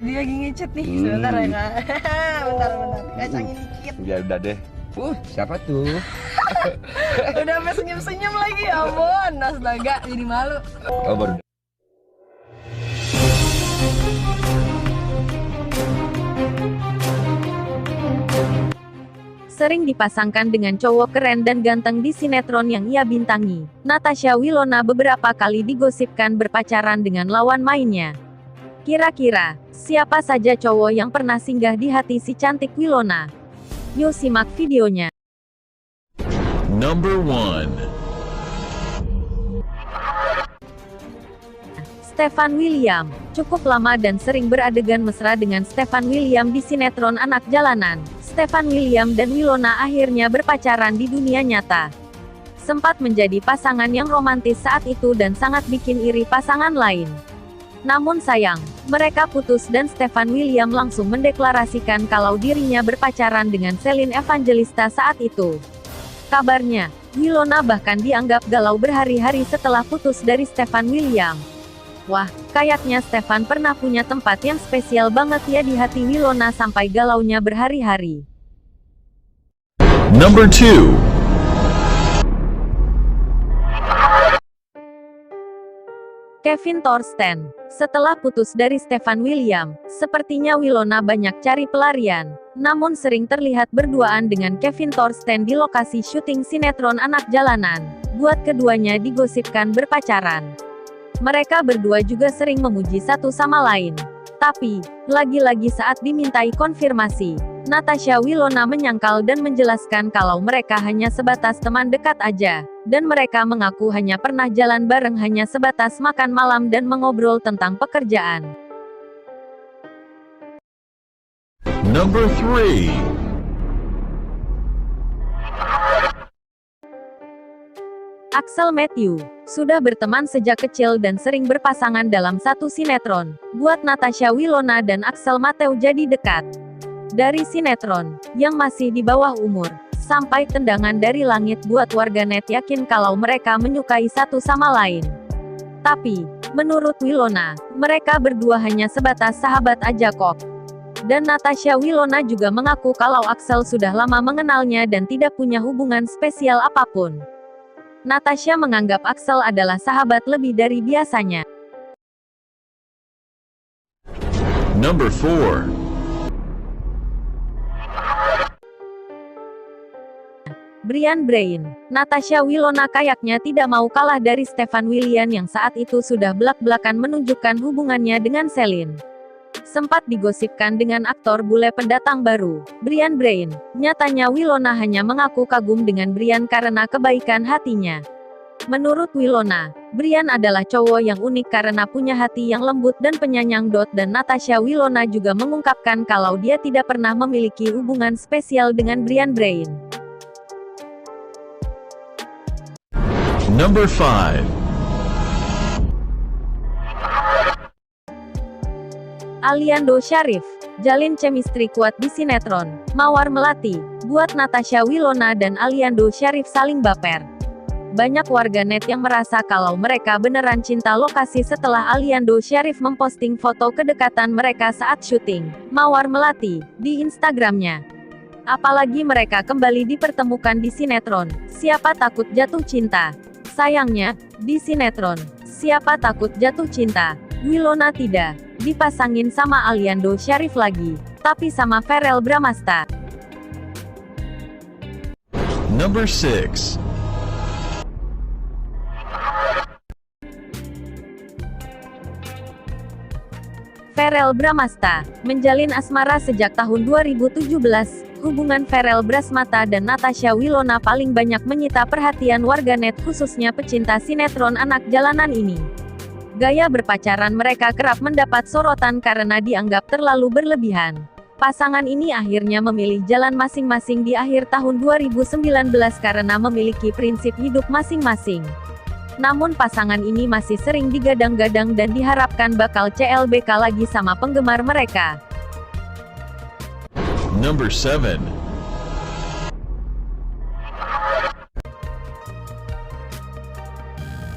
Dia lagi ngechat nih, sebentar ya kak. Bentar, kacangin dikit. Ya udah deh. Siapa tuh? Udah sampai senyum-senyum lagi, ya ampun. Astaga, jadi malu. Oh, baru. Sering dipasangkan dengan cowok keren dan ganteng di sinetron yang ia bintangi. Natasha Wilona beberapa kali digosipkan berpacaran dengan lawan mainnya. Kira-kira, siapa saja cowok yang pernah singgah di hati si cantik Wilona? Yuk simak videonya. Number 1. Stefan William, cukup lama dan sering beradegan mesra dengan Stefan William di sinetron Anak Jalanan. Stefan William dan Wilona akhirnya berpacaran di dunia nyata. Sempat menjadi pasangan yang romantis saat itu dan sangat bikin iri pasangan lain. Namun sayang, mereka putus dan Stefan William langsung mendeklarasikan kalau dirinya berpacaran dengan Celine Evangelista saat itu. Kabarnya, Wilona bahkan dianggap galau berhari-hari setelah putus dari Stefan William. Wah, kayaknya Stefan pernah punya tempat yang spesial banget ya di hati Wilona sampai galaunya berhari-hari. Number 2. Kevin Thorsten. Setelah putus dari Stefan William, sepertinya Wilona banyak cari pelarian. Namun sering terlihat berduaan dengan Kevin Thorsten di lokasi syuting sinetron Anak Jalanan. Buat keduanya digosipkan berpacaran. Mereka berdua juga sering memuji satu sama lain. Tapi, lagi-lagi saat dimintai konfirmasi, Natasha Wilona menyangkal dan menjelaskan kalau mereka hanya sebatas teman dekat aja. Dan mereka mengaku hanya pernah jalan bareng hanya sebatas makan malam dan mengobrol tentang pekerjaan. Number 3. Axel Matthew sudah berteman sejak kecil dan sering berpasangan dalam satu sinetron. Buat Natasha Wilona dan Axel Matthew jadi dekat. Dari sinetron yang masih di bawah umur sampai tendangan dari langit buat warganet yakin kalau mereka menyukai satu sama lain. Tapi, menurut Wilona, mereka berdua hanya sebatas sahabat aja kok. Dan Natasha Wilona juga mengaku kalau Axel sudah lama mengenalnya dan tidak punya hubungan spesial apapun. Natasha menganggap Axel adalah sahabat lebih dari biasanya. Number 4. Brian Brain. Natasha Wilona kayaknya tidak mau kalah dari Stefan William yang saat itu sudah belak-belakan menunjukkan hubungannya dengan Celine. Sempat digosipkan dengan aktor bule pendatang baru, Brian Brain. Nyatanya Wilona hanya mengaku kagum dengan Brian karena kebaikan hatinya. Menurut Wilona, Brian adalah cowok yang unik karena punya hati yang lembut dan penyayang. Dan Natasha Wilona juga mengungkapkan kalau dia tidak pernah memiliki hubungan spesial dengan Brian Brain. Number 5. Aliando Syarif. Jalin chemistry kuat di sinetron Mawar Melati. Buat Natasha Wilona dan Aliando Syarif saling baper. Banyak warganet yang merasa kalau mereka beneran cinta lokasi setelah Aliando Syarif memposting foto kedekatan mereka saat syuting Mawar Melati di Instagramnya. Apalagi mereka kembali dipertemukan di sinetron Siapa Takut Jatuh Cinta. Sayangnya, di sinetron Siapa Takut Jatuh Cinta, Wilona tidak dipasangin sama Aliando Syarif lagi, tapi sama Verrell Bramasta. Number 6. Verrell Bramasta menjalin asmara sejak tahun 2017. Hubungan Verrell Bramasta dan Natasha Wilona paling banyak menyita perhatian warganet khususnya pecinta sinetron Anak Jalanan ini. Gaya berpacaran mereka kerap mendapat sorotan karena dianggap terlalu berlebihan. Pasangan ini akhirnya memilih jalan masing-masing di akhir tahun 2019 karena memiliki prinsip hidup masing-masing. Namun pasangan ini masih sering digadang-gadang dan diharapkan bakal CLBK lagi sama penggemar mereka. Number 7.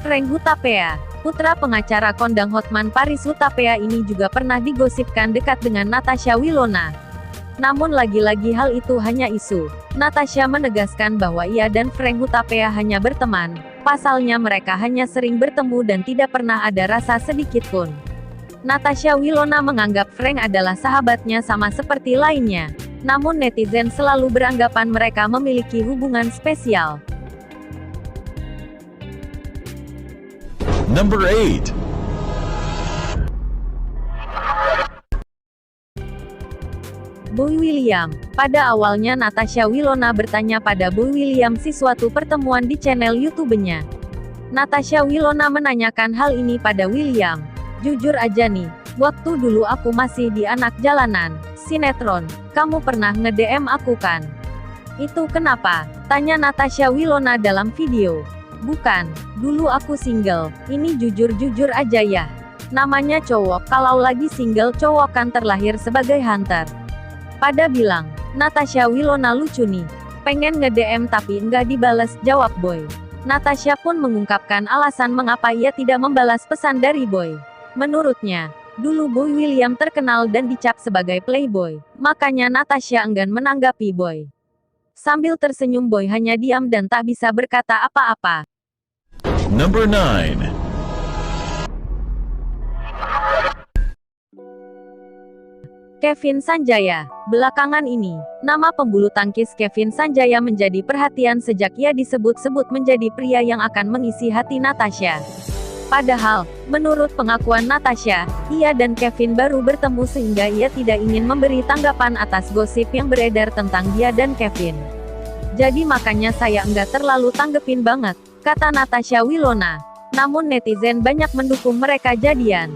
Frank Hutapea Putra pengacara kondang Hotman Paris Hutapea ini juga pernah digosipkan dekat dengan Natasha Wilona. Namun lagi-lagi hal itu hanya isu. Natasha menegaskan bahwa ia dan Frank Hutapea hanya berteman. Pasalnya mereka hanya sering bertemu dan tidak pernah ada rasa sedikit pun. Natasha Wilona menganggap Frank adalah sahabatnya sama seperti lainnya. Namun netizen selalu beranggapan mereka memiliki hubungan spesial. Number 8. Boy William. Pada awalnya Natasha Wilona bertanya pada Boy William si suatu pertemuan di channel YouTube-nya. Natasha Wilona menanyakan hal ini pada William. Jujur aja nih, waktu dulu aku masih di Anak Jalanan, sinetron, kamu pernah nge-DM aku kan? Itu kenapa? Tanya Natasha Wilona dalam video. Bukan, dulu aku single, ini jujur-jujur aja ya. Namanya cowok, kalau lagi single cowok kan terlahir sebagai hunter. Pada bilang, Natasha Wilona lucu nih, pengen nge-DM tapi nggak dibales, jawab Boy. Natasha pun mengungkapkan alasan mengapa ia tidak membalas pesan dari Boy. Menurutnya, dulu Boy William terkenal dan dicap sebagai playboy, makanya Natasha enggan menanggapi Boy. Sambil tersenyum Boy hanya diam dan tak bisa berkata apa-apa. Number 9. Kevin Sanjaya. Belakangan ini, nama pembulu tangkis Kevin Sanjaya menjadi perhatian sejak ia disebut-sebut menjadi pria yang akan mengisi hati Natasha. Padahal, menurut pengakuan Natasha, ia dan Kevin baru bertemu sehingga ia tidak ingin memberi tanggapan atas gosip yang beredar tentang dia dan Kevin. Jadi makanya saya enggak terlalu tanggepin banget, kata Natasha Wilona. Namun netizen banyak mendukung mereka jadian.